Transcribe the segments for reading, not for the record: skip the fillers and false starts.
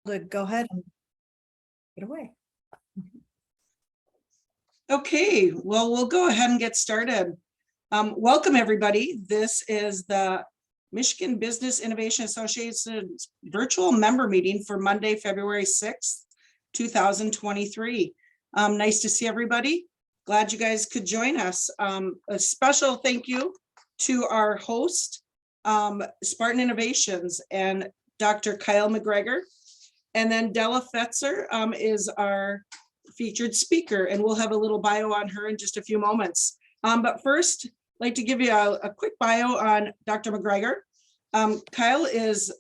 Go ahead and get away. Okay, well, we'll go ahead and get started. Welcome, everybody. This is the Michigan Business Innovation Association's virtual member meeting for Monday, February 6th, 2023. Nice to see everybody. Glad you guys could join us. A special thank you to our host, Spartan Innovations and Dr. Kyle McGregor. And then Della Fetzer is our featured speaker, and we'll have a little bio on her in just a few moments. But first, I'd like to give you a quick bio on Dr. McGregor. Kyle is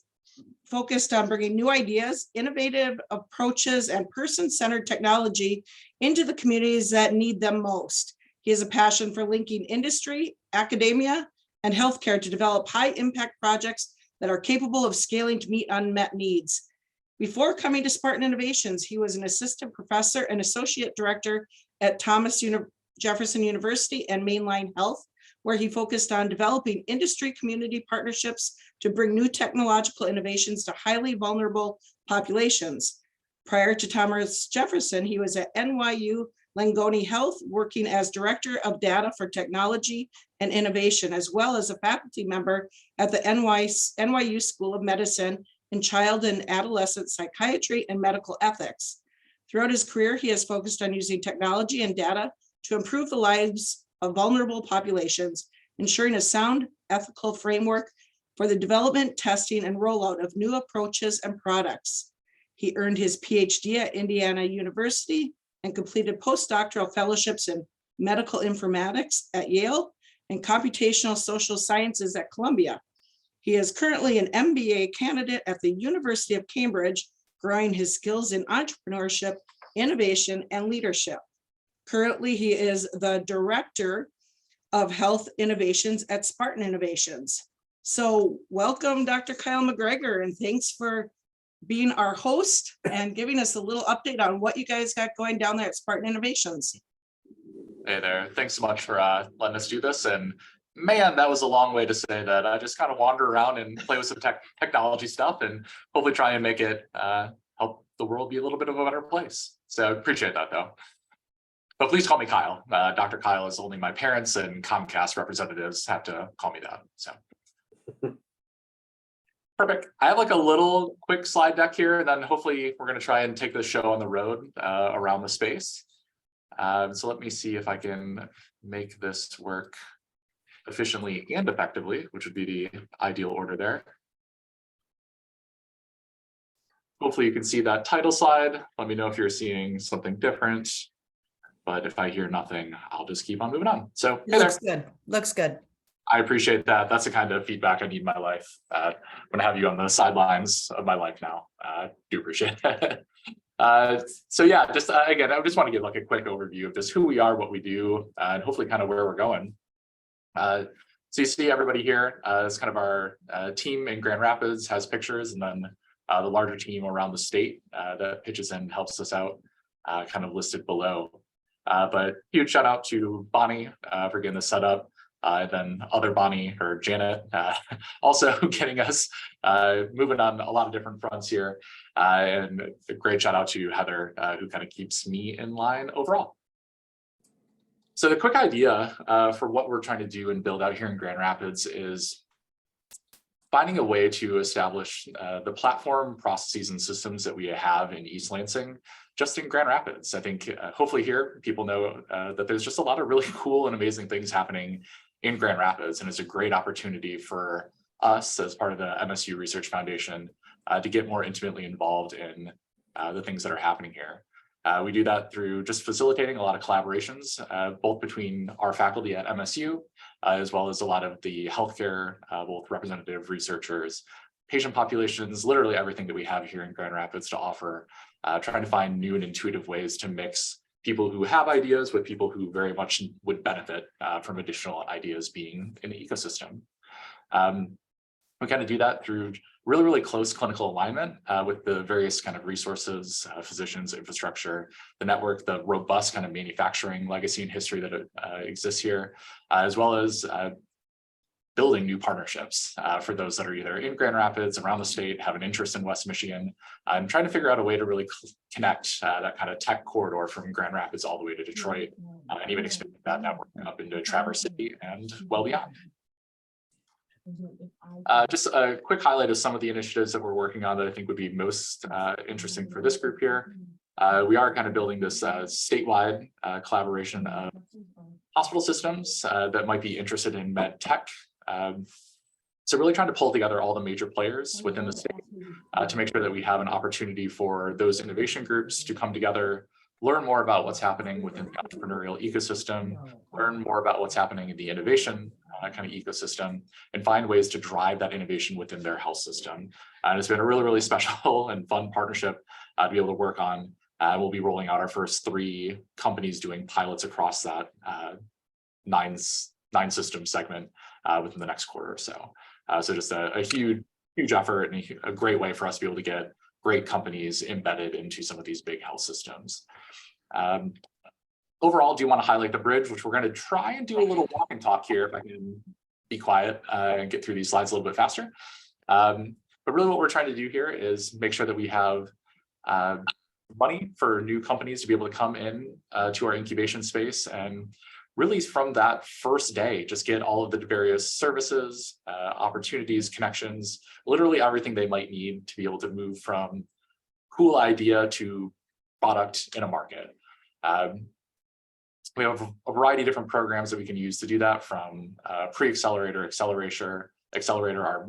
focused on bringing new ideas, innovative approaches, and person-centered technology into the communities that need them most. He has a passion for linking industry, academia, and healthcare to develop high-impact projects that are capable of scaling to meet unmet needs. Before coming to Spartan Innovations, he was an assistant professor and associate director at Thomas Jefferson University and Mainline Health, where he focused on developing industry community partnerships to bring new technological innovations to highly vulnerable populations. Prior to Thomas Jefferson, he was at NYU Langone Health, working as director of data for technology and innovation, as well as a faculty member at the NYU School of Medicine in child and adolescent psychiatry and medical ethics. Throughout his career, he has focused on using technology and data to improve the lives of vulnerable populations, ensuring a sound ethical framework for the development, testing, and rollout of new approaches and products. He earned his PhD at Indiana University and completed postdoctoral fellowships in medical informatics at Yale and computational social sciences at Columbia. He is currently an MBA candidate at the University of Cambridge, growing his skills in entrepreneurship, innovation, and leadership. Currently, he is the Director of Health Innovations at Spartan Innovations. So welcome, Dr. Kyle McGregor, and thanks for being our host and giving us a little update on what you guys got going down there at Spartan Innovations. Hey there, thanks so much for letting us do this. And man, that was a long way to say that. I just kind of wander around and play with some technology stuff and hopefully try and make it help the world be a little bit of a better place. So I appreciate that though. But please call me Kyle. Dr. Kyle is only my parents and Comcast representatives have to call me that. So perfect. I have like a little quick slide deck here, and then hopefully we're going to try and take the show on the road around the space. So let me see if I can make this work efficiently and effectively, which would be the ideal order there. Hopefully you can see that title slide. Let me know if you're seeing something different. But if I hear nothing, I'll just keep on moving on. So hey Looks there. good. Looks good. I appreciate that. That's the kind of feedback I need in my life. When I have you on the sidelines of my life now. I do appreciate that. So yeah, just again, I just want to give like a quick overview of just who we are, what we do, and hopefully kind of where we're going. So you see everybody here, it's kind of our team in Grand Rapids has pictures, and then the larger team around the state that pitches in, helps us out, kind of listed below. But huge shout out to Bonnie for getting this set up, then other Bonnie or Janet also getting us moving on a lot of different fronts here. And a great shout out to Heather, who kind of keeps me in line overall. So the quick idea for what we're trying to do and build out here in Grand Rapids is finding a way to establish the platform, processes, and systems that we have in East Lansing, just in Grand Rapids. I think hopefully here people know that there's just a lot of really cool and amazing things happening in Grand Rapids, and it's a great opportunity for us as part of the MSU Research Foundation to get more intimately involved in the things that are happening here. We do that through just facilitating a lot of collaborations, both between our faculty at MSU, as well as a lot of the healthcare, both representative researchers, patient populations, literally everything that we have here in Grand Rapids to offer, trying to find new and intuitive ways to mix people who have ideas with people who very much would benefit from additional ideas being in the ecosystem. We kind of do that through really, really close clinical alignment with the various kind of resources, physicians, infrastructure, the network, the robust kind of manufacturing legacy and history that exists here, as well as building new partnerships for those that are either in Grand Rapids, around the state, have an interest in West Michigan, and trying to figure out a way to really connect that kind of tech corridor from Grand Rapids all the way to Detroit, and even expand that network up into Traverse City and well beyond. Just a quick highlight of some of the initiatives that we're working on that I think would be most interesting for this group here. We are kind of building this statewide collaboration of hospital systems that might be interested in med tech. So really trying to pull together all the major players within the state to make sure that we have an opportunity for those innovation groups to come together, learn more about what's happening within the entrepreneurial ecosystem, learn more about what's happening in the innovation kind of ecosystem, and find ways to drive that innovation within their health system. And it's been a really, really special and fun partnership to be able to work on. We'll be rolling out our first 3 companies doing pilots across that 9 system segment within the next quarter or so. So just a huge effort and a great way for us to be able to get great companies embedded into some of these big health systems. Overall, do you want to highlight the bridge, which we're going to try and do a little walk and talk here if I can be quiet and get through these slides a little bit faster. But really what we're trying to do here is make sure that we have money for new companies to be able to come in to our incubation space, and really from that first day, just get all of the various services, opportunities, connections, literally everything they might need to be able to move from cool idea to product in a market. We have a variety of different programs that we can use to do that, from pre-accelerator, accelerator, our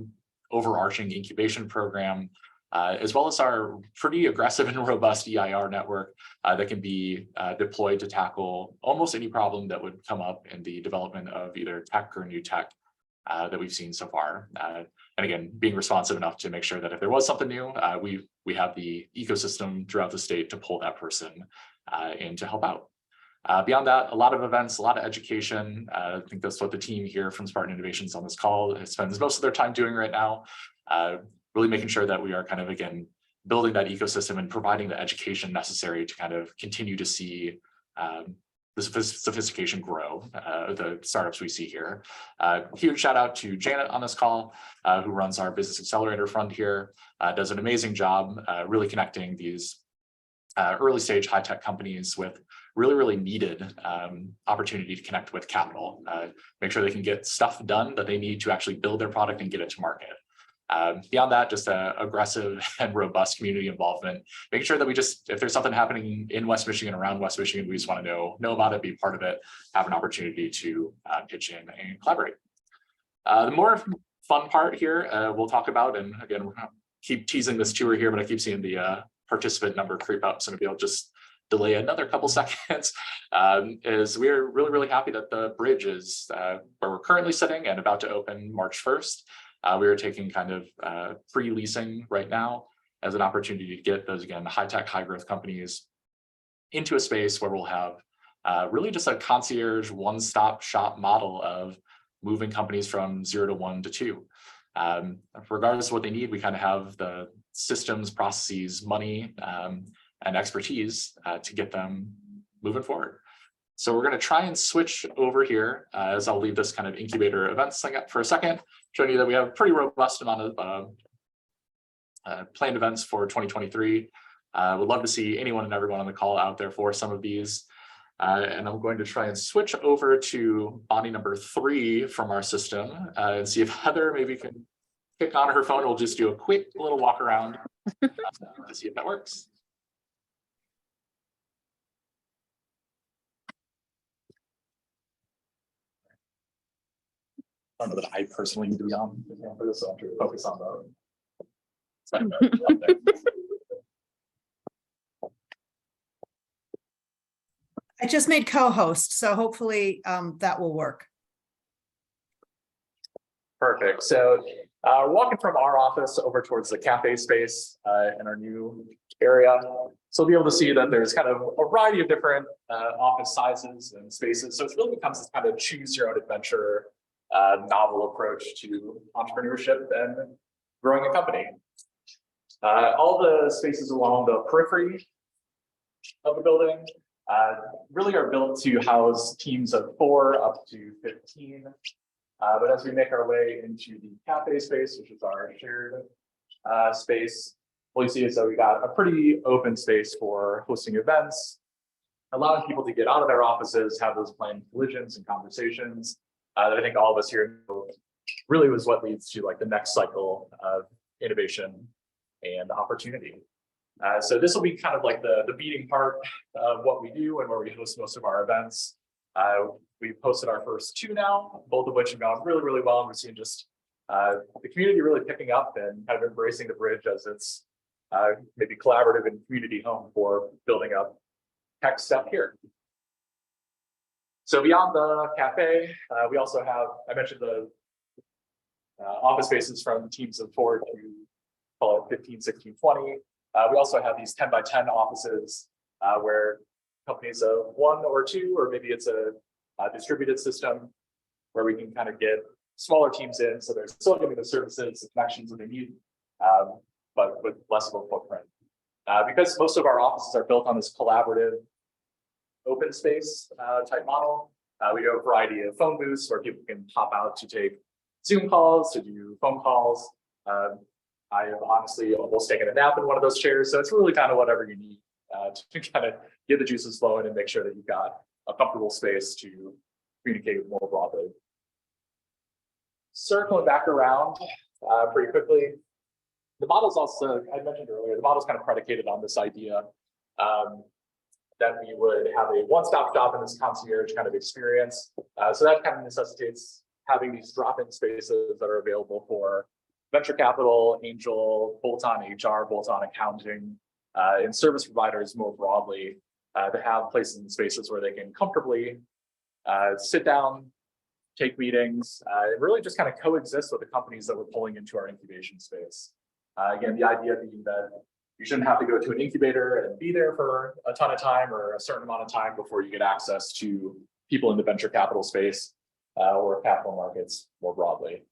overarching incubation program, as well as our pretty aggressive and robust EIR network that can be deployed to tackle almost any problem that would come up in the development of either tech or new tech that we've seen so far. And again, being responsive enough to make sure that if there was something new, we have the ecosystem throughout the state to pull that person in to help out. Beyond that, a lot of events, a lot of education. I think that's what the team here from Spartan Innovations on this call spends most of their time doing right now. Really making sure that we are kind of, again, building that ecosystem and providing the education necessary to kind of continue to see the sophistication grow, the startups we see here. Huge shout out to Janet on this call, who runs our Business Accelerator Fund here, does an amazing job really connecting these early stage high tech companies with really needed opportunity to connect with capital, make sure they can get stuff done that they need to actually build their product and get it to market. Beyond that, just aggressive and robust community involvement, making sure that we just, if there's something happening in West Michigan, around West Michigan, we just want to know about it, be part of it, have an opportunity to pitch in and collaborate. The more fun part here we'll talk about, and again, we're going to keep teasing this tour here, but I keep seeing the participant number creep up, so maybe I'll just delay another couple seconds, is we're really happy that the bridge is where we're currently sitting and about to open March 1st. We are taking kind of pre-leasing right now as an opportunity to get those, again, high-tech, high-growth companies into a space where we'll have really just a concierge one-stop shop model of moving companies from 0 to 1 to 2. Regardless of what they need, we kind of have the systems, processes, money, and expertise to get them moving forward. So we're going to try and switch over here as I'll leave this kind of incubator events thing up for a second, showing you that we have a pretty robust amount of planned events for 2023. Would love to see anyone and everyone on the call out there for some of these. And I'm going to try and switch over to Bonnie number 3 from our system and see if Heather maybe can kick on her phone. We'll just do a quick little walk around to see if that works. I don't know that I personally need to be on for this, so I'm trying to focus on the. I just made co-host, so hopefully that will work. Perfect. So we're walking from our office over towards the cafe space in our new area. So we'll be able to see that there's kind of a variety of different office sizes and spaces. So it really becomes this kind of choose your own adventure novel approach to entrepreneurship and growing a company. All the spaces along the periphery of the building really are built to house teams of 4 up to 15 But as we make our way into the cafe space, which is our shared space, what you see is that we got a pretty open space for hosting events, allowing people to get out of their offices, have those planned collisions and conversations that I think all of us here know really was what leads to like the next cycle of innovation and opportunity. So this will be kind of like the beating part of what we do and where we host most of our events. We've posted our first 2 now, both of which have gone really, really well. And we're seeing just the community really picking up and kind of embracing the bridge as it's maybe collaborative and community home for building up tech stuff here. So beyond the cafe, we also have, I mentioned the office spaces from teams of 4 to call it 15, 16, 20. We also have these 10 by 10 offices where companies of 1 or 2, or maybe it's a distributed system where we can kind of get smaller teams in. So they're still getting the services, the connections that they need, but with less of a footprint. Because most of our offices are built on this collaborative open space type model, we do a variety of phone booths where people can pop out to take Zoom calls, to do phone calls. I have honestly almost taken a nap in one of those chairs. So it's really kind of whatever you need to kind of get the juices flowing and make sure that you've got a comfortable space to communicate more broadly. Circling back around pretty quickly, the model's also, I mentioned earlier, the model's kind of predicated on this idea that we would have a one-stop shop in this concierge kind of experience. So that kind of necessitates having these drop-in spaces that are available for venture capital, angel, bolt-on HR, bolt-on accounting, and service providers more broadly to have places and spaces where they can comfortably sit down, take meetings, and really just kind of coexist with the companies that we're pulling into our incubation space. Again, the idea being that you shouldn't have to go to an incubator and be there for a ton of time or a certain amount of time before you get access to people in the venture capital space or capital markets more broadly.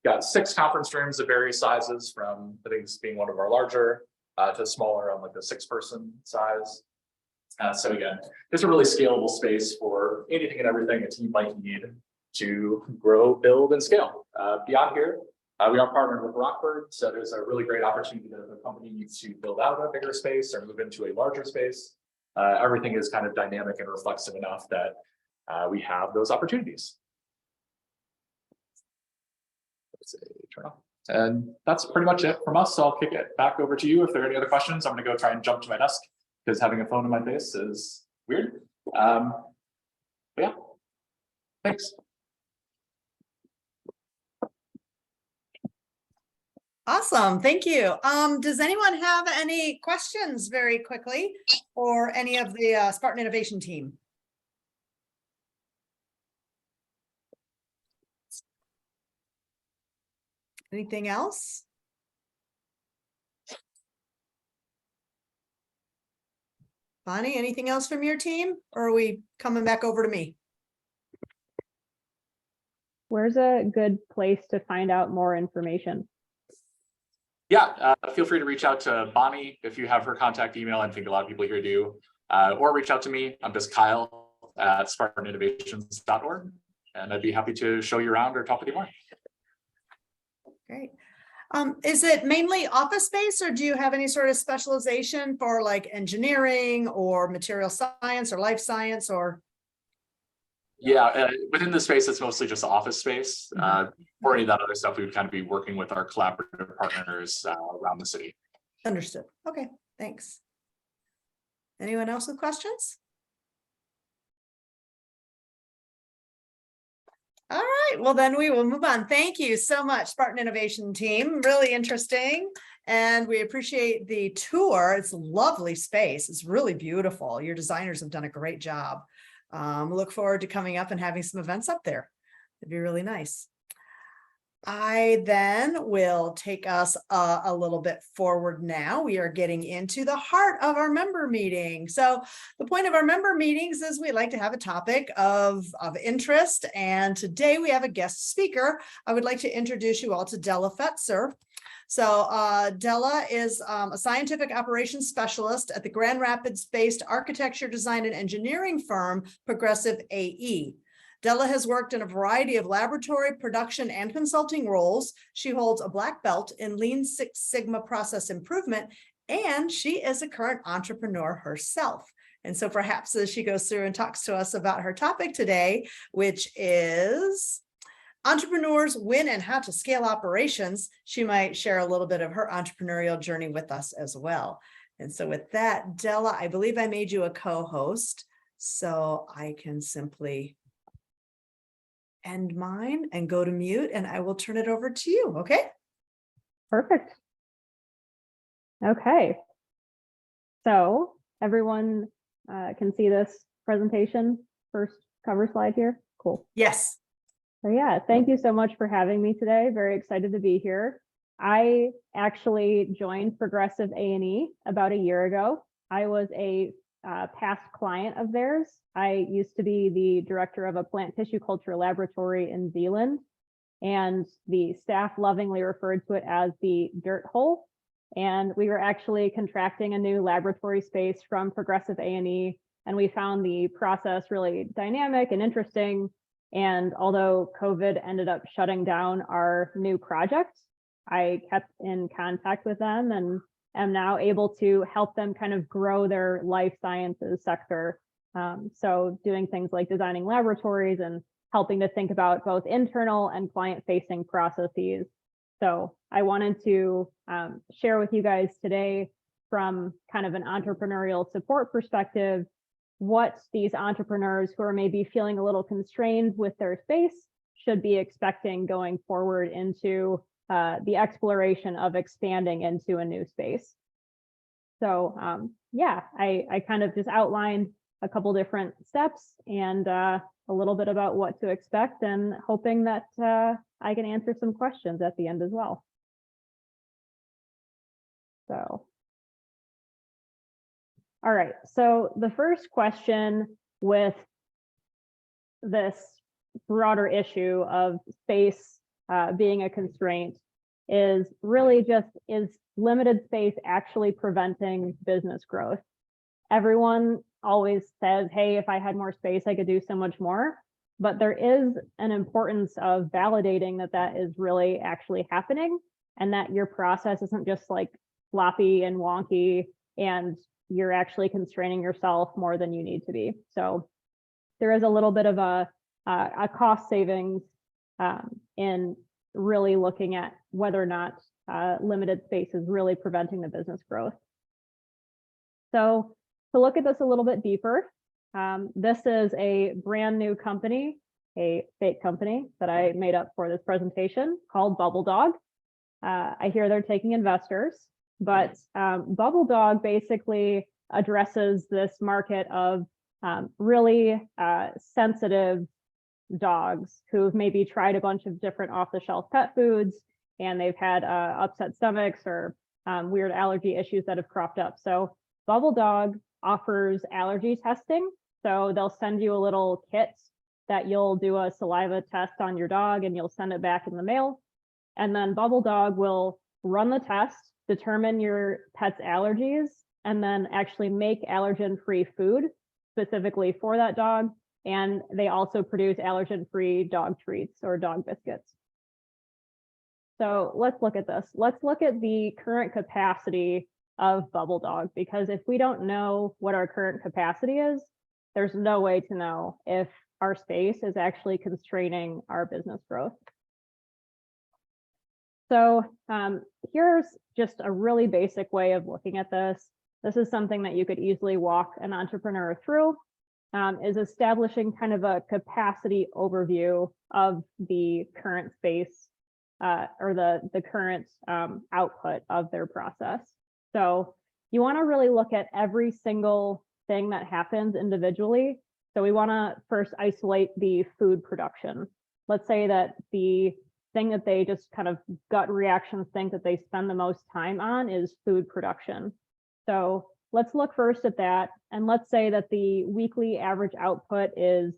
Got 6 conference rooms of various sizes, from I think this being one of our larger to smaller on like the 6-person size. So again, it's a really scalable space for anything and everything a team might need to grow, build, and scale. Beyond here, we are partnered with Rockford, so there's a really great opportunity that the company needs to build out a bigger space or move into a larger space. Everything is kind of dynamic and reflexive enough that we have those opportunities. Let's see, turn off. And that's pretty much it from us. So I'll kick it back over to you. If there are any other questions, I'm going to go try and jump to my desk because having a phone in my face is weird. But yeah, thanks. Awesome, thank you. Does anyone have any questions very quickly for any of the Spartan Innovation team? Anything else? Bonnie, anything else from your team, or are we coming back over to me? Where's a good place to find out more information? Yeah, feel free to reach out to Bonnie if you have her contact email. I think a lot of people here do, or reach out to me. I'm just Kyle at SpartanInnovations.org, and I'd be happy to show you around or talk with you more. Great. Is it mainly office space, or do you have any sort of specialization for like engineering or material science or life science or? Yeah, within the space, it's mostly just office space. For any of that other stuff, we would kind of be working with our collaborative partners around the city. Understood. Okay, thanks. Anyone else with questions? All right, well then we will move on. Thank you so much, Spartan Innovation team. Really interesting. And we appreciate the tour. It's a lovely space. It's really beautiful. Your designers have done a great job. Look forward to coming up and having some events up there. It'd be really nice. I then will take us a little bit forward now. We are getting into the heart of our member meeting. So the point of our member meetings is we like to have a topic of interest. And today we have a guest speaker. I would like to introduce you all to Della Fetzer. So Della is a scientific operations specialist at the Grand Rapids-based architecture, design, and engineering firm, Progressive AE. Della has worked in a variety of laboratory, production, and consulting roles. She holds a black belt in Lean Six Sigma process improvement, and she is a current entrepreneur herself. And so perhaps as she goes through and talks to us about her topic today, which is entrepreneurs win and how to scale operations, she might share a little bit of her entrepreneurial journey with us as well. And so with that, Della, I believe I made you a co-host, so I can simply end mine and go to mute, and I will turn it over to you. Okay. Perfect. Okay. So everyone can see this presentation, first cover slide here. Cool. Yes. So yeah, thank you so much for having me today. Very excited to be here. I actually joined Progressive A&E about a year ago. I was a past client of theirs. I used to be the director of a plant tissue culture laboratory in Zealand, and the staff lovingly referred to it as the dirt hole. And we were actually contracting a new laboratory space from Progressive A&E, and we found the process really dynamic and interesting. And although COVID ended up shutting down our new project, I kept in contact with them and am now able to help them kind of grow their life sciences sector. So doing things like designing laboratories and helping to think about both internal and client-facing processes. So I wanted to share with you guys today, from kind of an entrepreneurial support perspective, what these entrepreneurs who are maybe feeling a little constrained with their space should be expecting going forward into the exploration of expanding into a new space. So yeah, I kind of just outlined a couple different steps and a little bit about what to expect, and hoping that I can answer some questions at the end as well. So, all right, so the first question with this broader issue of space being a constraint is really just, is limited space actually preventing business growth? Everyone always says, hey, if I had more space, I could do so much more. But there is an importance of validating that that is really actually happening, and that your process isn't just like floppy and wonky, and you're actually constraining yourself more than you need to be. So there is a little bit of a cost savings in really looking at whether or not limited space is really preventing the business growth. So to look at this a little bit deeper, this is a brand new company, a fake company that I made up for this presentation, called Bubble Dog. I hear they're taking investors, but Bubble Dog basically addresses this market of really sensitive dogs who've maybe tried a bunch of different off-the-shelf pet foods, and they've had upset stomachs or weird allergy issues that have cropped up. So Bubble Dog offers allergy testing. So they'll send you a little kit that you'll do a saliva test on your dog, and you'll send it back in the mail. And then Bubble Dog will run the test, determine your pet's allergies, and then actually make allergen-free food specifically for that dog. And they also produce allergen-free dog treats or dog biscuits. So let's look at this. Let's look at the current capacity of Bubble Dog, because if we don't know what our current capacity is, there's no way to know if our space is actually constraining our business growth. So here's just a really basic way of looking at this. This is something that you could easily walk an entrepreneur through, is establishing kind of a capacity overview of the current space or the current output of their process. So you want to really look at every single thing that happens individually. So we want to first isolate the food production. Let's say that the thing that they just kind of gut reactions think that they spend the most time on is food production. So let's look first at that. And let's say that the weekly average output is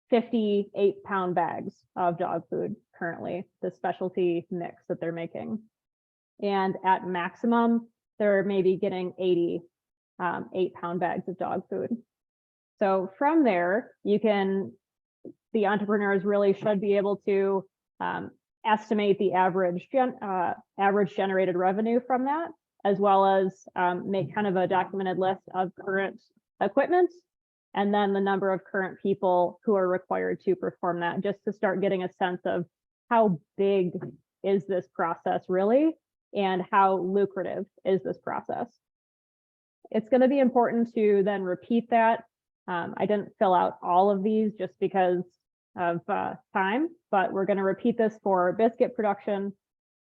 50 8-pound bags of dog food currently, the specialty mix that they're making. And at maximum, they're maybe getting 80 8-pound bags of dog food. So from there, you can the entrepreneurs really should be able to estimate the average generated revenue from that, as well as make kind of a documented list of current equipment, and then the number of current people who are required to perform that, just to start getting a sense of how big is this process really, and how lucrative is this process. It's going to be important to then repeat that. I didn't fill out all of these just because of time, but we're going to repeat this for biscuit production,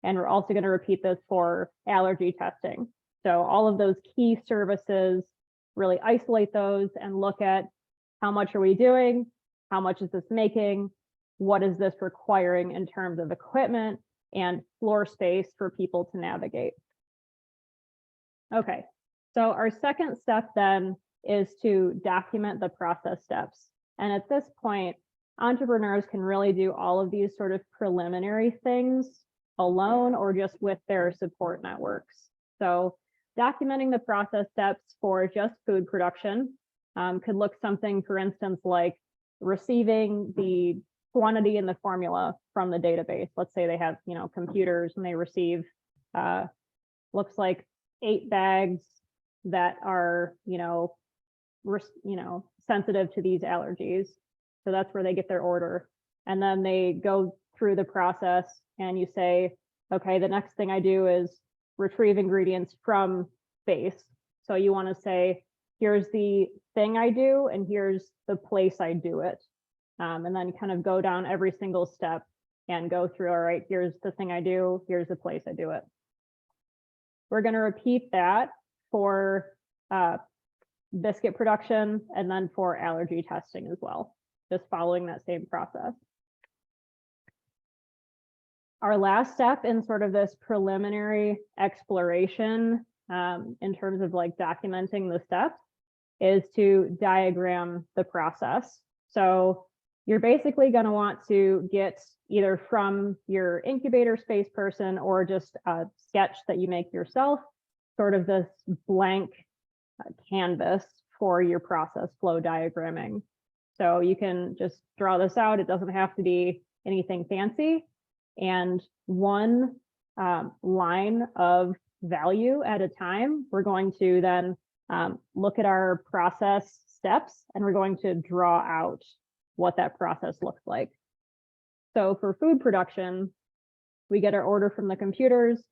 and we're also going to repeat this for allergy testing. So all of those key services, really isolate those and look at how much are we doing, how much is this making, what is this requiring in terms of equipment and floor space for people to navigate. Okay, so our second step then is to document the process steps. And at this point, entrepreneurs can really do all of these sort of preliminary things alone or just with their support networks. So documenting the process steps for just food production could look something, for instance, like receiving the quantity in the formula from the database. Let's say they have, computers, and they receive, looks like 8 bags that are, sensitive to these allergies. So that's where they get their order. And then they go through the process and you say, okay, the next thing I do is retrieve ingredients from base. So you want to say, here's the thing I do, and here's the place I do it. And then kind of go down every single step and go through, all right, here's the thing I do, here's the place I do it. We're going to repeat that for biscuit production and then for allergy testing as well, just following that same process. Our last step in sort of this preliminary exploration in terms of like documenting the steps is to diagram the process. So you're basically going to want to get either from your incubator space person or just a sketch that you make yourself, sort of this blank canvas for your process flow diagramming. So you can just draw this out. It doesn't have to be anything fancy. And one line of value at a time, we're going to then look at our process steps, and we're going to draw out what that process looks like. So for food production, we get our order from the computers,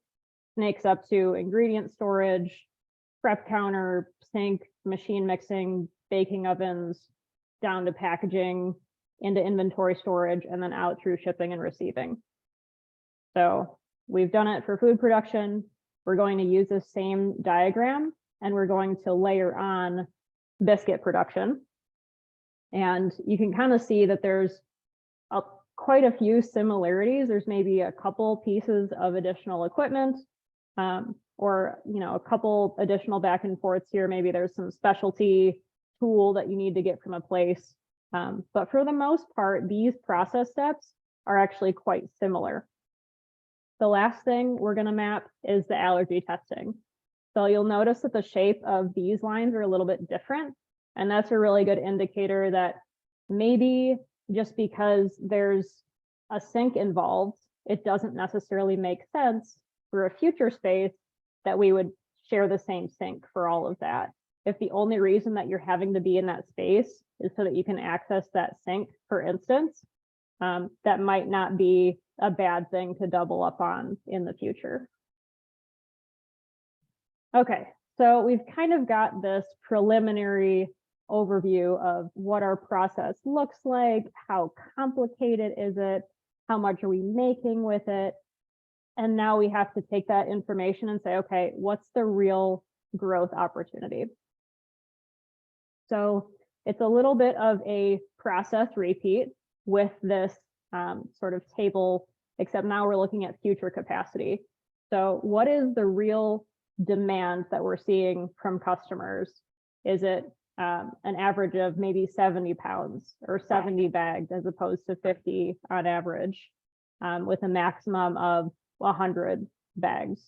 snakes up to ingredient storage, prep counter, sink, machine mixing, baking ovens, down to packaging, into inventory storage, and then out through shipping and receiving. So we've done it for food production. We're going to use the same diagram, and we're going to layer on biscuit production. And you can kind of see that there's quite a few similarities. There's maybe a couple pieces of additional equipment, or a couple additional back and forths here. Maybe there's some specialty tool that you need to get from a place. But for the most part, these process steps are actually quite similar. The last thing we're going to map is the allergy testing. So you'll notice that the shape of these lines are a little bit different. And that's a really good indicator that maybe just because there's a sink involved, it doesn't necessarily make sense for a future space that we would share the same sink for all of that. If the only reason that you're having to be in that space is so that you can access that sink, for instance, that might not be a bad thing to double up on in the future. Okay, so we've kind of got this preliminary overview of what our process looks like, how complicated is it, how much are we making with it, and now we have to take that information and say, okay, what's the real growth opportunity? So it's a little bit of a process repeat with this sort of table, except now we're looking at future capacity. So what is the real demand that we're seeing from customers? Is it an average of maybe 70 pounds or 70 bags as opposed to 50 on average, with a maximum of 100 bags?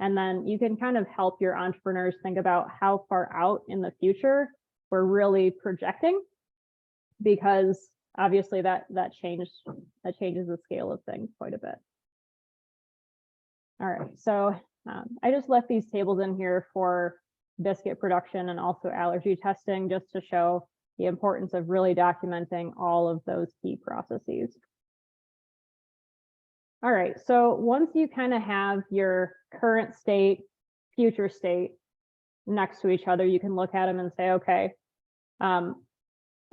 And then you can kind of help your entrepreneurs think about how far out in the future we're really projecting, because obviously that changes the scale of things quite a bit. All right, so I just left these tables in here for biscuit production and also allergy testing, just to show the importance of really documenting all of those key processes. All right, so once you kind of have your current state, future state next to each other, you can look at them and say, okay,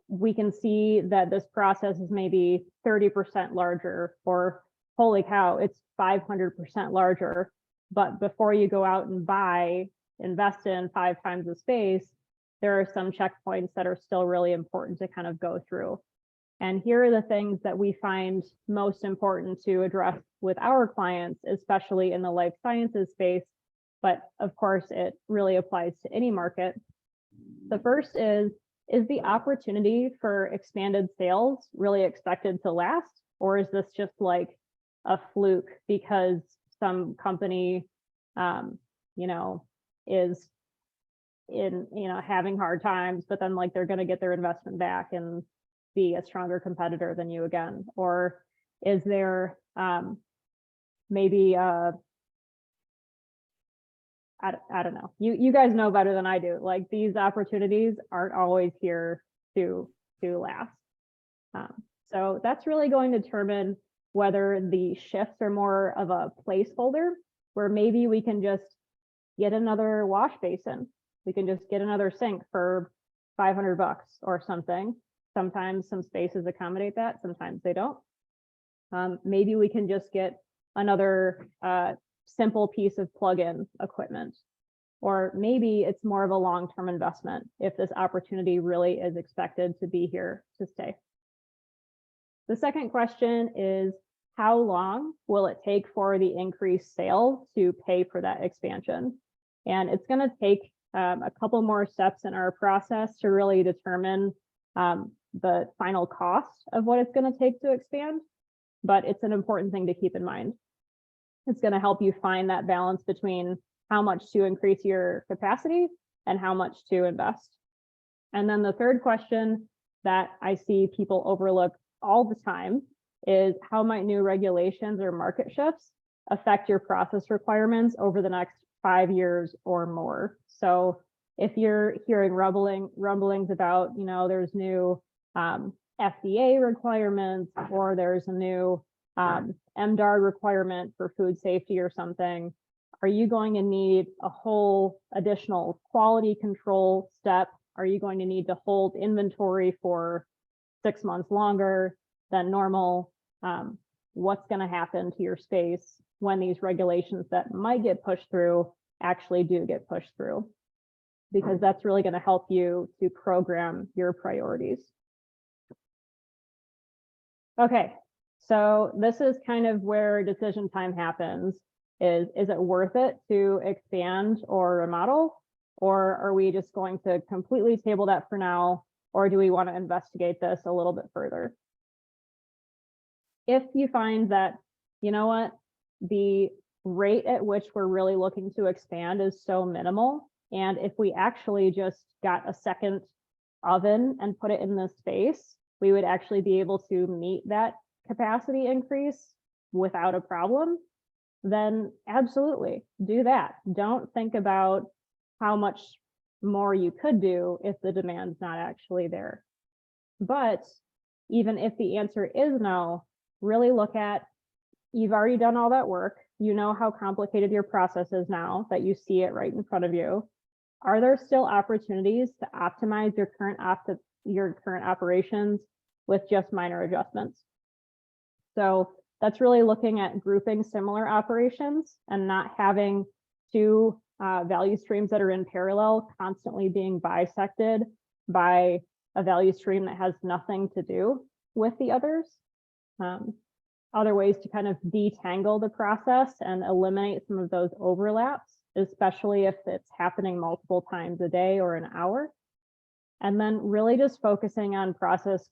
we can see that this process is maybe 30% larger, or holy cow, it's 500% larger. But before you go out and invest in 5 times the space, there are some checkpoints that are still really important to kind of go through. And here are the things that we find most important to address with our clients, especially in the life sciences space. But of course, it really applies to any market. The first is the opportunity for expanded sales really expected to last? Or is this just like a fluke because some company, is in, having hard times, but then like they're going to get their investment back and be a stronger competitor than you again? Or is there maybe I don't know. You guys know better than I do. Like, these opportunities aren't always here to last. So that's really going to determine whether the shifts are more of a placeholder, where maybe we can just get another wash basin. We can just get another sink for $500 or something. Sometimes some spaces accommodate that, sometimes they don't. Maybe we can just get another simple piece of plug-in equipment, or maybe it's more of a long-term investment if this opportunity really is expected to be here to stay. The second question is, how long will it take for the increased sale to pay for that expansion? And it's going to take a couple more steps in our process to really determine the final cost of what it's going to take to expand, but it's an important thing to keep in mind. It's going to help you find that balance between how much to increase your capacity and how much to invest. And then the third question that I see people overlook all the time is, how might new regulations or market shifts affect your process requirements over the next 5 years or more? So if you're hearing rumblings about, there's new FDA requirements, or there's a new MDR requirement for food safety or something, are you going to need a whole additional quality control step? Are you going to need to hold inventory for 6 months longer than normal? What's going to happen to your space when these regulations that might get pushed through actually do get pushed through? Because that's really going to help you to program your priorities. Okay, so this is kind of where decision time happens. Is it worth it to expand or remodel? Or are we just going to completely table that for now? Or do we want to investigate this a little bit further? If you find that, the rate at which we're really looking to expand is so minimal, and if we actually just got a second oven and put it in this space, we would actually be able to meet that capacity increase without a problem, then absolutely do that. Don't think about how much more you could do if the demand's not actually there. But even if the answer is no, really look at, you've already done all that work. You know how complicated your process is now that you see it right in front of you. Are there still opportunities to optimize your current operations with just minor adjustments? So that's really looking at grouping similar operations and not having two value streams that are in parallel constantly being bisected by a value stream that has nothing to do with the others. Other ways to kind of detangle the process and eliminate some of those overlaps, especially if it's happening multiple times a day or an hour. And then really just focusing on process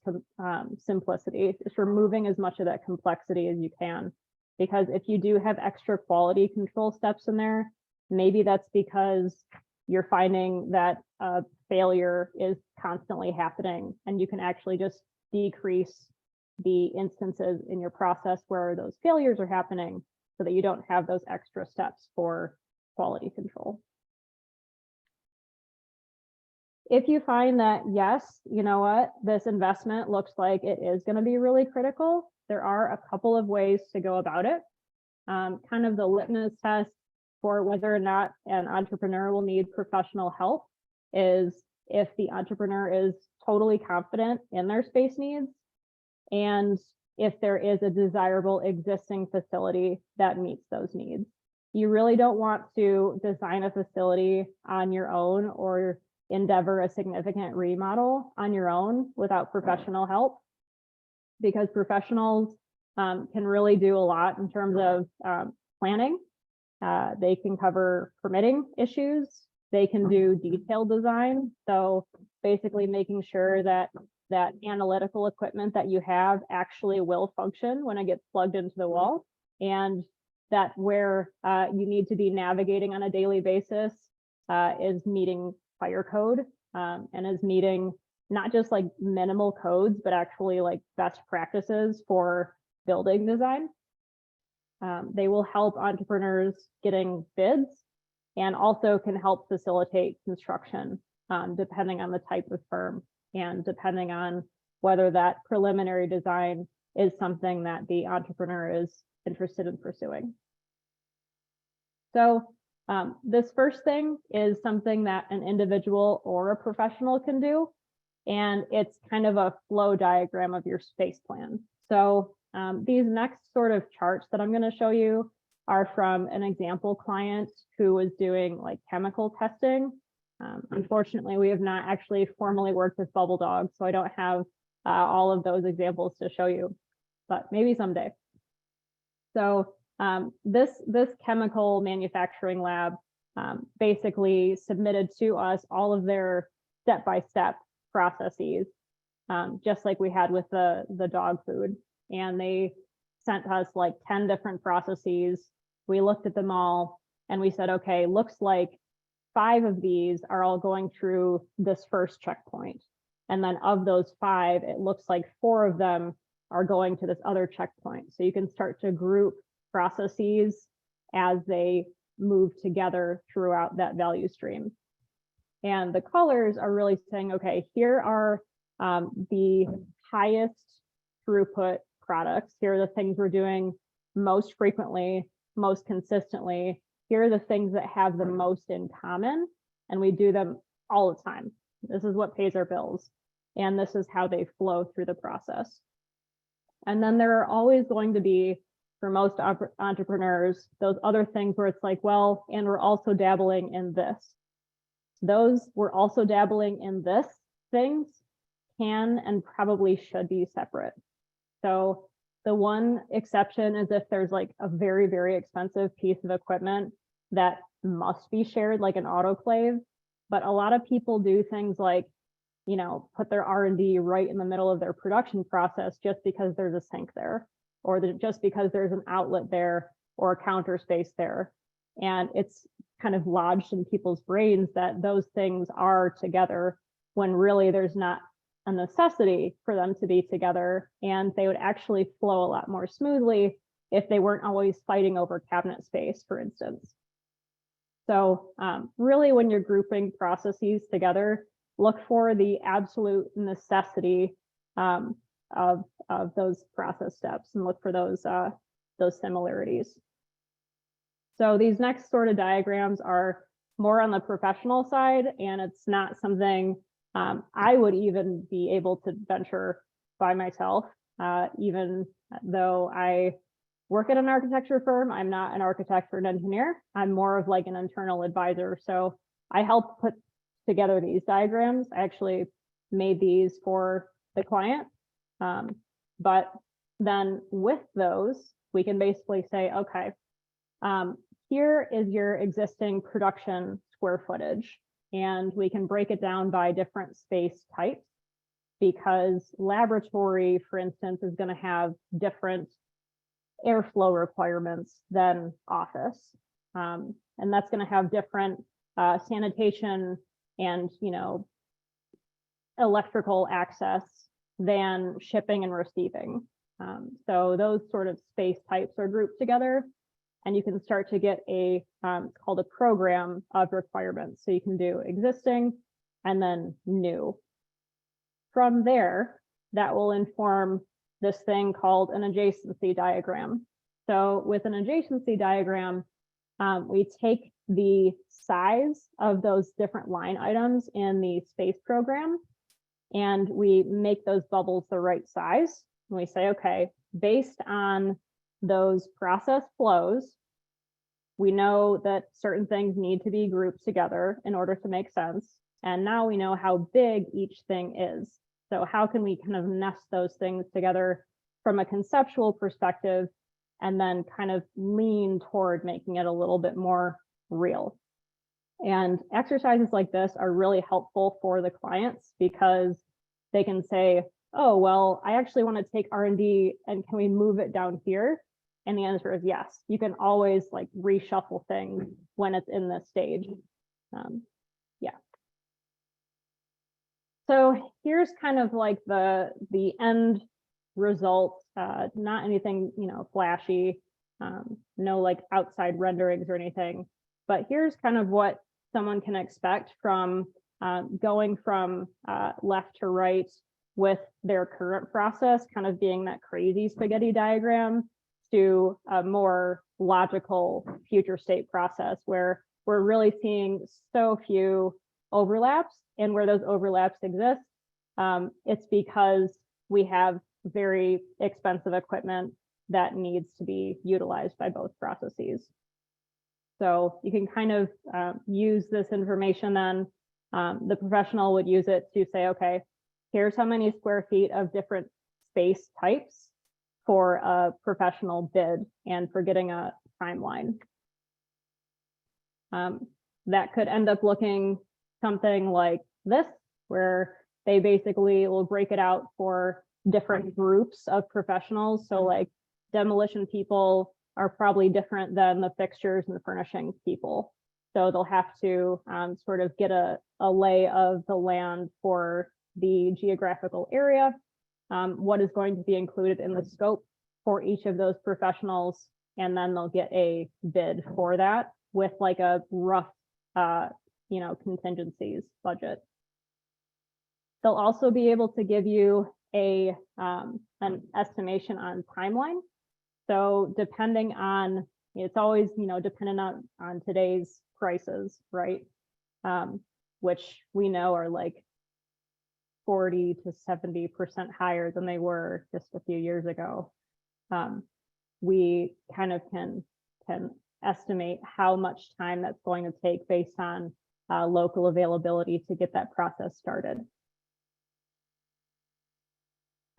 simplicity, just removing as much of that complexity as you can. Because if you do have extra quality control steps in there, maybe that's because you're finding that failure is constantly happening, and you can actually just decrease the instances in your process where those failures are happening so that you don't have those extra steps for quality control. If you find that, yes, you know what, this investment looks like it is going to be really critical, there are a couple of ways to go about it. Kind of the litmus test for whether or not an entrepreneur will need professional help is if the entrepreneur is totally confident in their space needs and if there is a desirable existing facility that meets those needs. You really don't want to design a facility on your own or endeavor a significant remodel on your own without professional help, because professionals can really do a lot in terms of planning. They can cover permitting issues. They can do detailed design. So basically making sure that that analytical equipment that you have actually will function when it gets plugged into the wall, and that where you need to be navigating on a daily basis is meeting fire code and is meeting not just like minimal codes, but actually like best practices for building design. They will help entrepreneurs getting bids and also can help facilitate construction depending on the type of firm and depending on whether that preliminary design is something that the entrepreneur is interested in pursuing. So this first thing is something that an individual or a professional can do, and it's kind of a flow diagram of your space plan. So these next sort of charts that I'm going to show you are from an example client who was doing like chemical testing. Unfortunately, we have not actually formally worked with Bubble Dog, so I don't have all of those examples to show you, but maybe someday. So this chemical manufacturing lab basically submitted to us all of their step-by-step processes, just like we had with the dog food. And they sent us like 10 different processes. We looked at them all and we said, okay, looks like 5 of these are all going through this first checkpoint. And then of those 5, it looks like 4 of them are going to this other checkpoint. So you can start to group processes as they move together throughout that value stream. And the colors are really saying, okay, here are the highest throughput products. Here are the things we're doing most frequently, most consistently. Here are the things that have the most in common, and we do them all the time. This is what pays our bills, and this is how they flow through the process. And then there are always going to be, for most entrepreneurs, those other things where it's like, well, and we're also dabbling in this. Those we're also dabbling in this things can and probably should be separate. So the one exception is if there's like a very, very expensive piece of equipment that must be shared, like an autoclave. But a lot of people do things like, you know, put their R&D right in the middle of their production process just because there's a sink there, or just because there's an outlet there or a counter space there. And it's kind of lodged in people's brains that those things are together when really there's not a necessity for them to be together, and they would actually flow a lot more smoothly if they weren't always fighting over cabinet space, for instance. So really, when you're grouping processes together, look for the absolute necessity of those process steps and look for those similarities. So these next sort of diagrams are more on the professional side, and it's not something I would even be able to venture by myself, even though I work at an architecture firm. I'm not an architect or an engineer. I'm more of like an internal advisor. So I help put together these diagrams. I actually made these for the client. But then with those, we can basically say, okay, here is your existing production square footage. And we can break it down by different space types, because laboratory, for instance, is going to have different airflow requirements than office. And that's going to have different sanitation and, you know, electrical access than shipping and receiving. So those sort of space types are grouped together, and you can start to get a, it's called a program of requirements. So you can do existing and then new. From there, that will inform this thing called an adjacency diagram. So with an adjacency diagram, we take the size of those different line items in the space program, and we make those bubbles the right size. And we say, okay, based on those process flows, we know that certain things need to be grouped together in order to make sense. And now we know how big each thing is. So how can we kind of nest those things together from a conceptual perspective, and then kind of lean toward making it a little bit more real. And exercises like this are really helpful for the clients, because they can say, oh, well, I actually want to take R&D and can we move it down here? And the answer is yes. You can always like reshuffle things when it's in this stage. Yeah. So here's kind of like the end result, not anything, flashy, no like outside renderings or anything, but here's kind of what someone can expect from going from left to right with their current process kind of being that crazy spaghetti diagram to a more logical future state process where we're really seeing so few overlaps, and where those overlaps exist, it's because we have very expensive equipment that needs to be utilized by both processes. So you can kind of use this information then. The professional would use it to say, okay, here's how many square feet of different space types for a professional bid and for getting a timeline. That could end up looking something like this, where they basically will break it out for different groups of professionals. So like demolition people are probably different than the fixtures and the furnishings people. So they'll have to sort of get a lay of the land for the geographical area, what is going to be included in the scope for each of those professionals, and then they'll get a bid for that with like a rough, contingencies budget. They'll also be able to give you an estimation on timeline. So depending on, it's always, dependent on today's prices, right? Which we know are like 40 to 70% higher than they were just a few years ago. We kind of can estimate how much time that's going to take based on local availability to get that process started.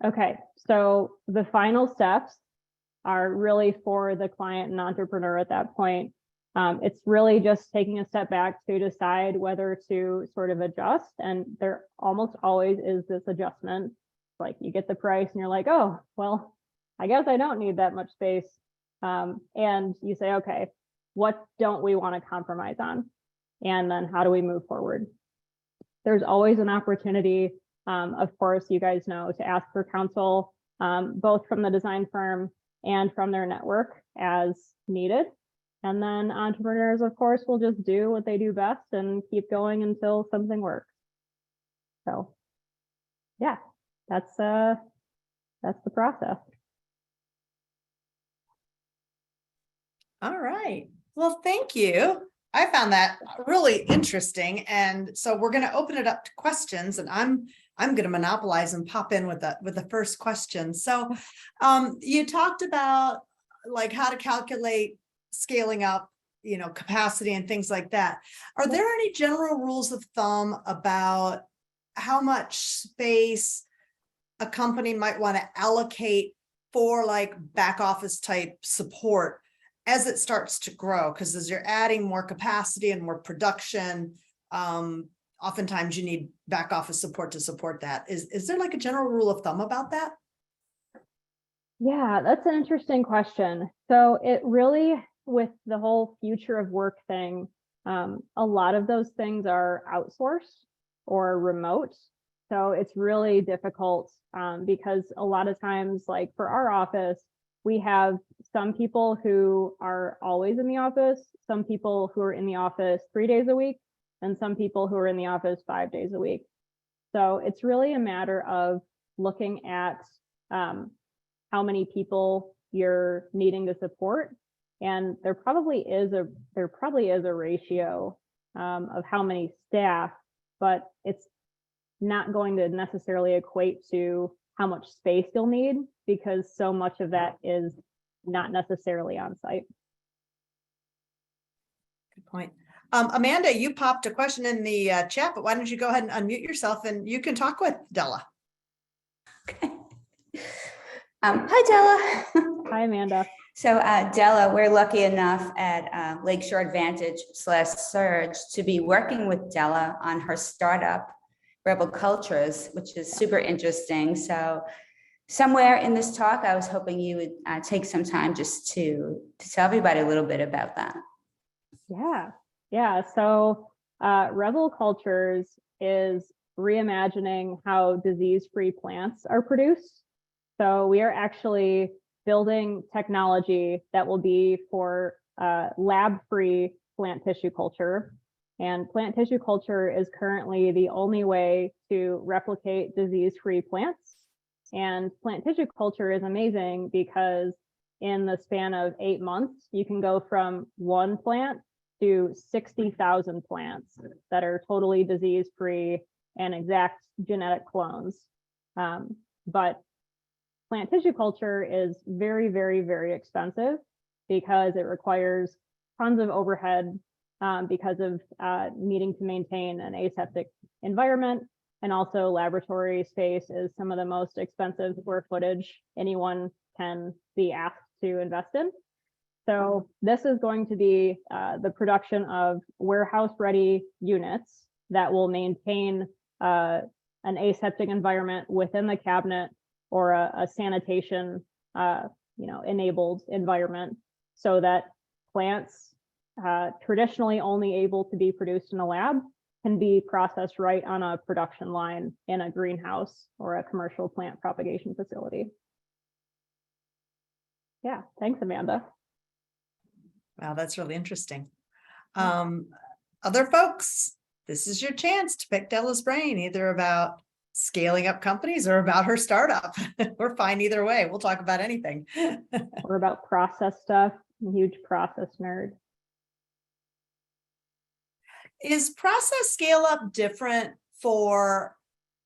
Okay, so the final steps are really for the client and entrepreneur at that point. It's really just taking a step back to decide whether to sort of adjust. And there almost always is this adjustment. Like you get the price and you're like, oh, well, I guess I don't need that much space. And you say, okay, what don't we want to compromise on? And then how do we move forward? There's always an opportunity, of course, you guys know, to ask for counsel, both from the design firm and from their network as needed. And then entrepreneurs, of course, will just do what they do best and keep going until something works. So yeah, that's the process. All right. Well, thank you. I found that really interesting. And so we're going to open it up to questions, and I'm going to monopolize and pop in with the first question. So you talked about like how to calculate scaling up, capacity and things like that. Are there any general rules of thumb about how much space a company might want to allocate for like back office type support as it starts to grow? Because as you're adding more capacity and more production, oftentimes you need back office support to support that. Is there like a general rule of thumb about that? Yeah, that's an interesting question. So it really, with the whole future of work thing, a lot of those things are outsourced or remote. So it's really difficult because a lot of times, like for our office, we have some people who are always in the office, some people who are in the office 3 days a week, and some people who are in the office 5 days a week. So it's really a matter of looking at how many people you're needing to support. And there probably is a ratio of how many staff, but it's not going to necessarily equate to how much space you'll need, because so much of that is not necessarily on site. Good point. Amanda, you popped a question in the chat, but why don't you go ahead and unmute yourself and you can talk with Della. Okay. Hi, Della. Hi, Amanda. So Della, we're lucky enough at Lakeshore Advantage / Surge to be working with Della on her startup, Rebel Cultures, which is super interesting. So somewhere in this talk, I was hoping you would take some time just to tell everybody a little bit about that. Yeah. So Rebel Cultures is reimagining how disease-free plants are produced. So we are actually building technology that will be for lab-free plant tissue culture. And plant tissue culture is currently the only way to replicate disease-free plants. And plant tissue culture is amazing because in the span of 8 months, you can go from one plant to 60,000 plants that are totally disease-free and exact genetic clones. But plant tissue culture is very, very, very expensive because it requires tons of overhead because of needing to maintain an aseptic environment. And also laboratory space is some of the most expensive square footage anyone can be asked to invest in. So this is going to be the production of warehouse-ready units that will maintain an aseptic environment within the cabinet or a sanitation, enabled environment, so that plants traditionally only able to be produced in a lab can be processed right on a production line in a greenhouse or a commercial plant propagation facility. Yeah, thanks, Amanda. Wow, that's really interesting. Other folks, this is your chance to pick Della's brain, either about scaling up companies or about her startup. We're fine either way. We'll talk about anything. Or about process stuff. I'm a huge process nerd. Is process scale up different for,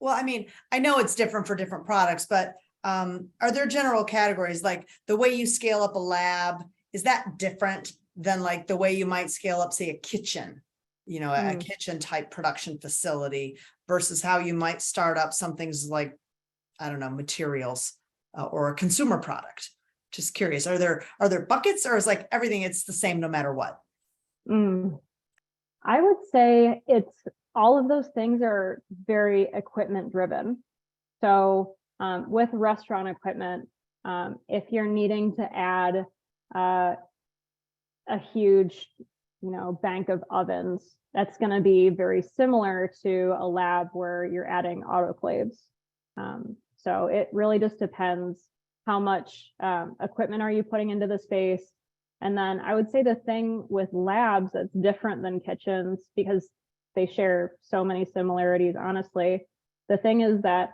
well, I mean, I know it's different for different products, but are there general categories, like the way you scale up a lab, is that different than like the way you might scale up, say, a kitchen, a kitchen type production facility versus how you might start up some things like, I don't know, materials or a consumer product? Just curious, are there buckets, or is like everything, it's the same no matter what? I would say it's all of those things are very equipment driven. So with restaurant equipment, if you're needing to add a huge, bank of ovens, that's going to be very similar to a lab where you're adding autoclaves. So it really just depends how much equipment are you putting into the space. And then I would say the thing with labs that's different than kitchens, because they share so many similarities, honestly, the thing is that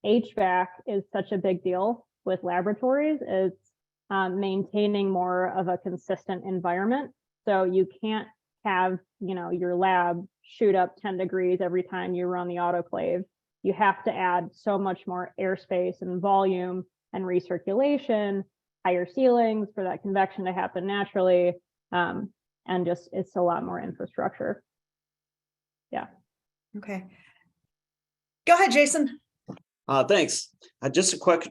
HVAC is such a big deal with laboratories. It's maintaining more of a consistent environment. So you can't have, your lab shoot up 10 degrees every time you run the autoclave. You have to add so much more airspace and volume and recirculation, higher ceilings for that convection to happen naturally. And just, it's a lot more infrastructure. Yeah. Okay. Go ahead, Jason. Thanks. Just a quick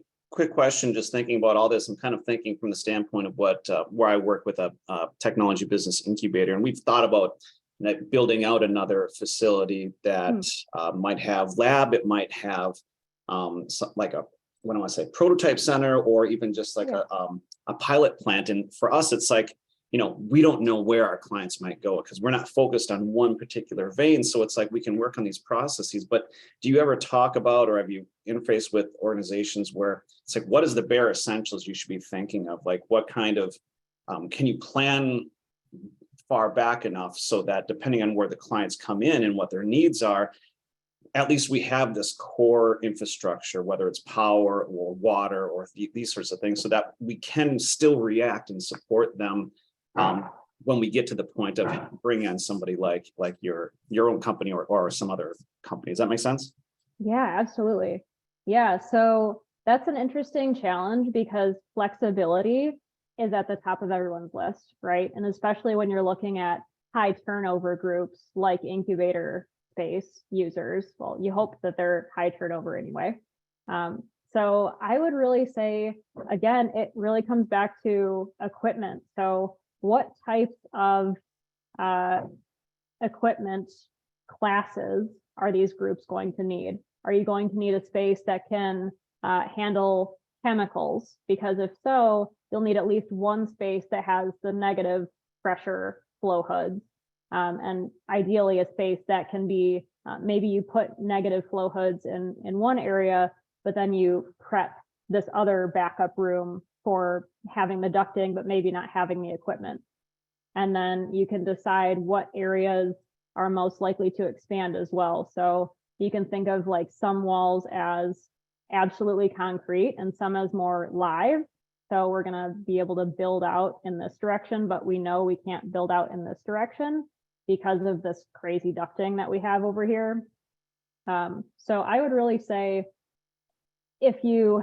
question, just thinking about all this. I'm kind of thinking from the standpoint of where I work with a technology business incubator, and we've thought about building out another facility that might have lab, it might have like a, prototype center, or even just like a pilot plant. And for us, it's like, we don't know where our clients might go because we're not focused on one particular vein. So it's like we can work on these processes. But do you ever talk about, or have you interfaced with organizations where it's like, what is the bare essentials you should be thinking of? Like what kind of, can you plan far back enough so that depending on where the clients come in and what their needs are, at least we have this core infrastructure, whether it's power or water or these sorts of things, so that we can still react and support them when we get to the point of bringing on somebody like your own company or some other company. Does that make sense? Yeah, absolutely. Yeah, so that's an interesting challenge because flexibility is at the top of everyone's list, right? And especially when you're looking at high turnover groups like incubator space users, well, you hope that they're high turnover anyway. So I would really say, again, it really comes back to equipment. So what types of equipment classes are these groups going to need? Are you going to need a space that can handle chemicals? Because if so, you'll need at least one space that has the negative pressure flow hoods. And ideally a space that can be, maybe you put negative flow hoods in one area, but then you prep this other backup room for having the ducting, but maybe not having the equipment. And then you can decide what areas are most likely to expand as well. So you can think of like some walls as absolutely concrete and some as more live. So we're gonna be able to build out in this direction, but we know we can't build out in this direction because of this crazy ducting that we have over here. So I would really say if you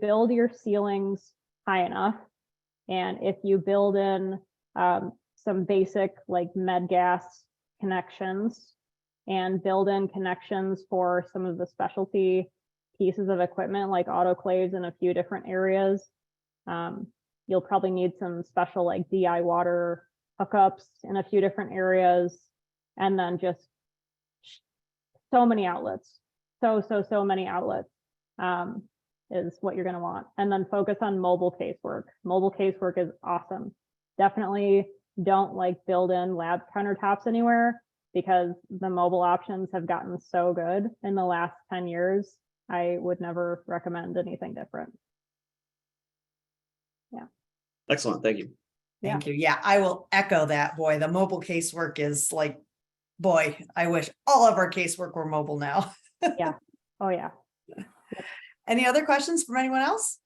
build your ceilings high enough, and if you build in some basic like med gas connections and build in connections for some of the specialty pieces of equipment like autoclaves in a few different areas, you'll probably need some special like DI water hookups in a few different areas, and then just so many outlets, so many outlets is what you're going to want. And then focus on mobile casework. Mobile casework is awesome. Definitely don't like build in lab countertops anywhere because the mobile options have gotten so good in the last 10 years. I would never recommend anything different. Yeah. Excellent. Thank you. Thank you. Yeah, I will echo that. Boy, the mobile casework is like, boy, I wish all of our casework were mobile now. Yeah. Oh, yeah. Any other questions from anyone else?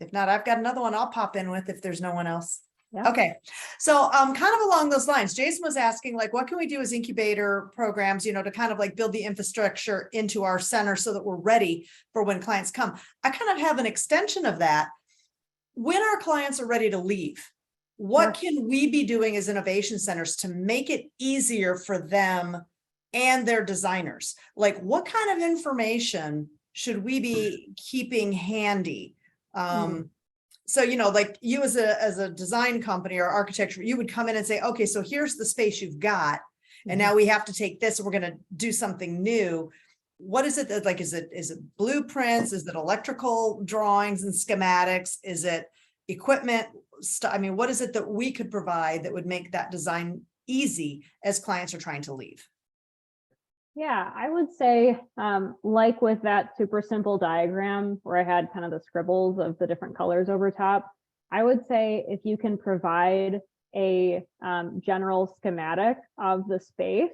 If not, I've got another one I'll pop in with if there's no one else. Yeah. Okay, so kind of along those lines, Jason was asking like, what can we do as incubator programs, to kind of like build the infrastructure into our center so that we're ready for when clients come. I kind of have an extension of that. When our clients are ready to leave, what can we be doing as innovation centers to make it easier for them and their designers? Like what kind of information should we be keeping handy? So, like you as a design company or architecture, you would come in and say, okay, so here's the space you've got. And now we have to take this, and we're going to do something new. What is it that like, is it blueprints? Is it electrical drawings and schematics? Is it equipment? I mean, what is it that we could provide that would make that design easy as clients are trying to leave? Yeah, I would say like with that super simple diagram where I had kind of the scribbles of the different colors over top, I would say if you can provide a general schematic of the space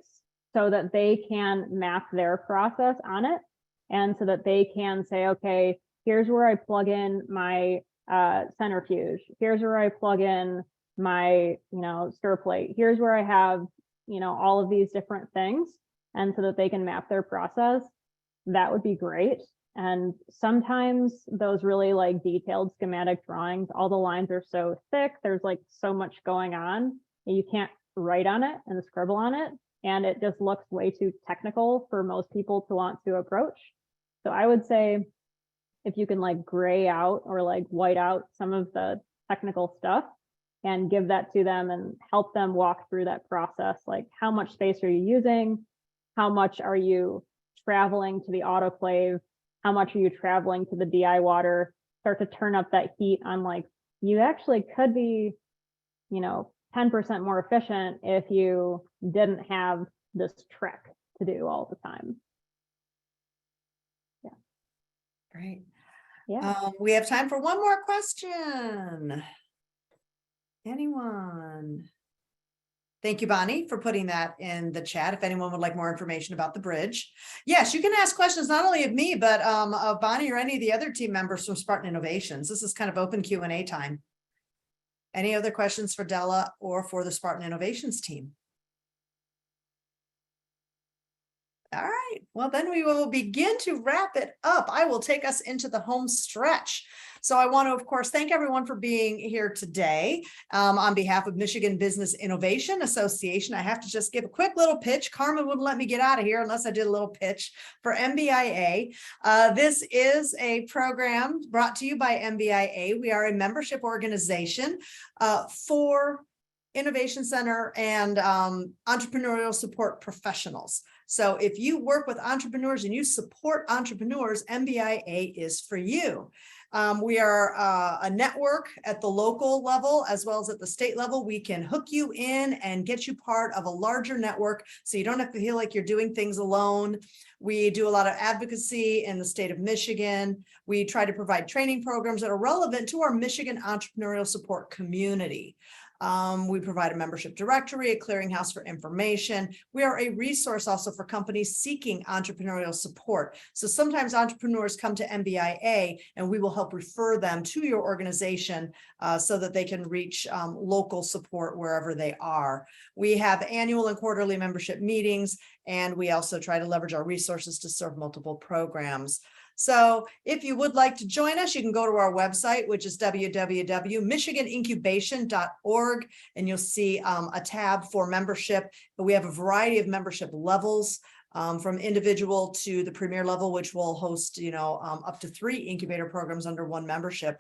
so that they can map their process on it, and so that they can say, okay, here's where I plug in my centrifuge, here's where I plug in my stir plate, here's where I have all of these different things, and so that they can map their process. That would be great. And sometimes those really like detailed schematic drawings, all the lines are so thick, there's like so much going on, and you can't write on it and scribble on it, and it just looks way too technical for most people to want to approach. So I would say if you can like gray out or like white out some of the technical stuff and give that to them and help them walk through that process, like how much space are you using? How much are you traveling to the autoclave? How much are you traveling to the DI water? Start to turn up that heat on like you actually could be, 10% more efficient if you didn't have this trick to do all the time. Great. Yeah. We have time for one more question. Anyone? Thank you, Bonnie, for putting that in the chat. If anyone would like more information about the bridge. Yes, you can ask questions not only of me, but of Bonnie or any of the other team members from Spartan Innovations. This is kind of open Q&A time. Any other questions for Della or for the Spartan Innovations team? All right, well, then we will begin to wrap it up. I will take us into the home stretch. So I want to, of course, thank everyone for being here today. On behalf of Michigan Business Innovation Association, I have to just give a quick little pitch. Carmen wouldn't let me get out of here unless I did a little pitch for MBIA. This is a program brought to you by MBIA. We are a membership organization for Innovation Center and entrepreneurial support professionals. So if you work with entrepreneurs and you support entrepreneurs, MBIA is for you. We are a network at the local level as well as at the state level. We can hook you in and get you part of a larger network so you don't have to feel like you're doing things alone. We do a lot of advocacy in the state of Michigan. We try to provide training programs that are relevant to our Michigan entrepreneurial support community. We provide a membership directory, a clearinghouse for information. We are a resource also for companies seeking entrepreneurial support. So sometimes entrepreneurs come to MBIA and we will help refer them to your organization so that they can reach local support wherever they are. We have annual and quarterly membership meetings, and we also try to leverage our resources to serve multiple programs. So if you would like to join us, you can go to our website, which is www.michiganincubation.org, and you'll see a tab for membership. But we have a variety of membership levels, from individual to the premier level, which will host, up to 3 incubator programs under one membership.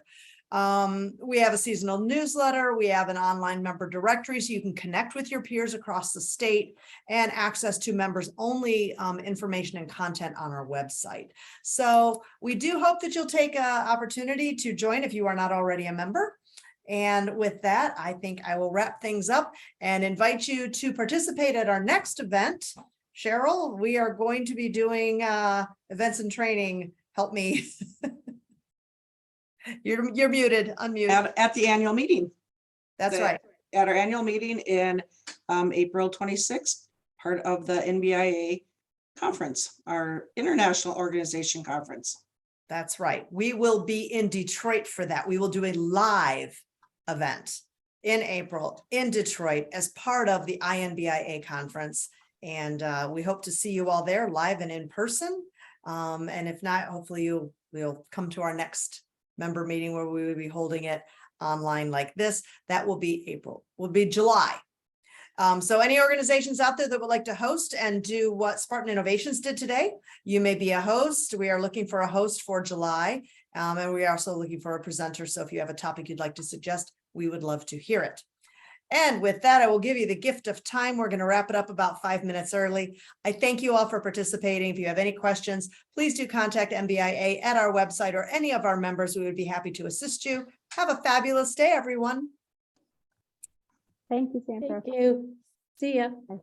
We have a seasonal newsletter. We have an online member directory so you can connect with your peers across the state, and access to members only information and content on our website. So we do hope that you'll take an opportunity to join if you are not already a member. And with that, I think I will wrap things up and invite you to participate at our next event. Cheryl, we are going to be doing events and training. Help me. You're muted, unmute. At the annual meeting. That's right. At our annual meeting in April 26th, part of the NBIA conference, our international organization conference. That's right. We will be in Detroit for that. We will do a live event in April in Detroit as part of the INBIA conference. And we hope to see you all there live and in person. And if not, hopefully you'll come to our next member meeting where we will be holding it online like this. That will be July. So any organizations out there that would like to host and do what Spartan Innovations did today, you may be a host. We are looking for a host for July. And we are also looking for a presenter. So if you have a topic you'd like to suggest, we would love to hear it. And with that, I will give you the gift of time. We're going to wrap it up about 5 minutes early. I thank you all for participating. If you have any questions, please do contact MBIA at our website or any of our members. We would be happy to assist you. Have a fabulous day, everyone. Thank you, Sandra. Thank you. See ya. Bye.